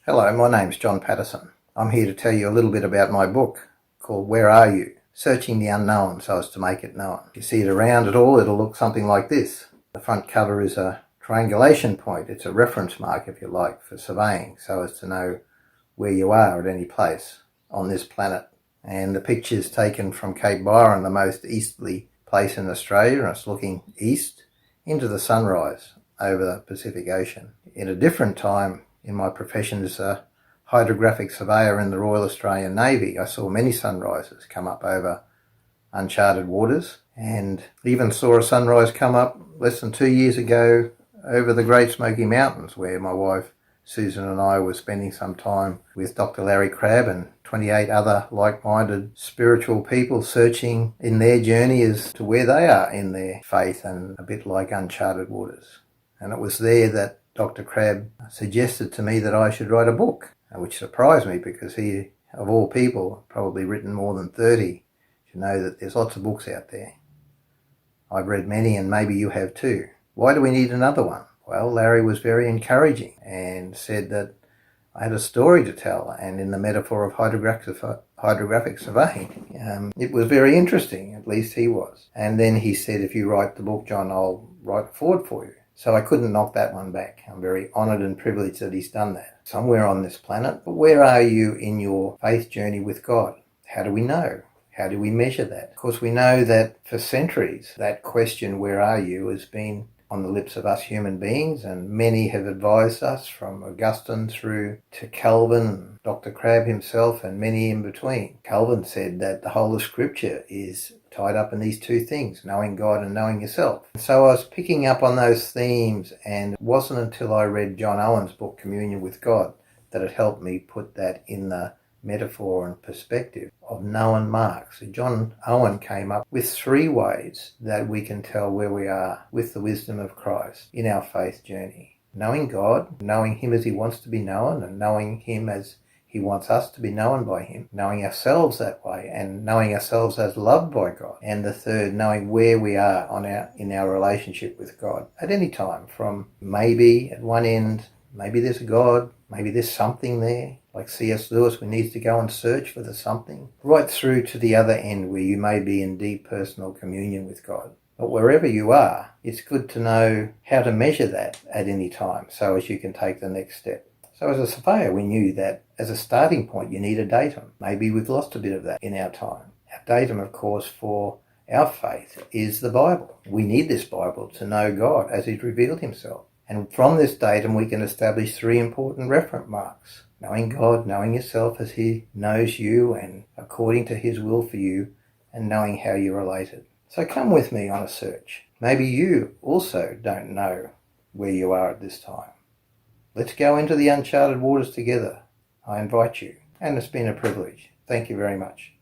Hello, my name's John Paterson. I'm here to tell you a little bit about my book called Where Are You? Searching the Unknown so as to make it known. If you see it around at all, it'll look something like this. The front cover is a triangulation point. It's a reference mark, if you like, for surveying so as to know where you are at any place on this planet. And the picture's taken from Cape Byron, the most easterly place in Australia, and it's looking east into the sunrise over the Pacific Ocean. In a different time in my profession as a hydrographic surveyor in the Royal Australian Navy, I saw many sunrises come up over uncharted waters, and even saw a sunrise come up less than 2 years ago over the Great Smoky Mountains, where my wife Susan and I were spending some time with Dr. Larry Crabb and 28 other like-minded spiritual people searching in their journey as to where they are in their faith, and a bit like uncharted waters. And it was there that Dr. Crabb suggested to me that I should write a book, which surprised me because he, of all people, probably written more than 30. You know that there's lots of books out there. I've read many, and maybe you have too. Why do we need another one? Well, Larry was very encouraging and said that I had a story to tell, and in the metaphor of hydrographic surveying, it was very interesting, at least he was. And then he said, if you write the book, John, I'll write it forward for you. So I couldn't knock that one back. I'm very honoured and privileged that he's done that. Somewhere on this planet. But where are you in your faith journey with God? How do we know? How do we measure that? Of course, we know that for centuries, that question, where are you, has been on the lips of us human beings, and many have advised us, from Augustine through to Calvin, Dr. Crabb himself, and many in between. Calvin said that the whole of Scripture is tied up in these two things, knowing God and knowing yourself. And so I was picking up on those themes, and it wasn't until I read John Owen's book, Communion with God, that it helped me put that in the metaphor and perspective of known marks. So John Owen came up with 3 ways that we can tell where we are with the wisdom of Christ in our faith journey. Knowing God, knowing Him as He wants to be known, and knowing Him as He wants us to be known by Him, knowing ourselves that way, and knowing ourselves as loved by God. And the third, knowing where we are in our relationship with God at any time, from maybe at one end, maybe there's a God, maybe there's something there, like C.S. Lewis, who needs to go and search for the something, right through to the other end where you may be in deep personal communion with God. But wherever you are, it's good to know how to measure that at any time so as you can take the next step. So as a surveyor, we knew that as a starting point, you need a datum. Maybe we've lost a bit of that in our time. Our datum, of course, for our faith is the Bible. We need this Bible to know God as He's revealed Himself. And from this datum, we can establish 3 important reference marks. Knowing God, knowing yourself as He knows you and according to His will for you, and knowing how you're related. So come with me on a search. Maybe you also don't know where you are at this time. Let's go into the uncharted waters together. I invite you, and it's been a privilege. Thank you very much.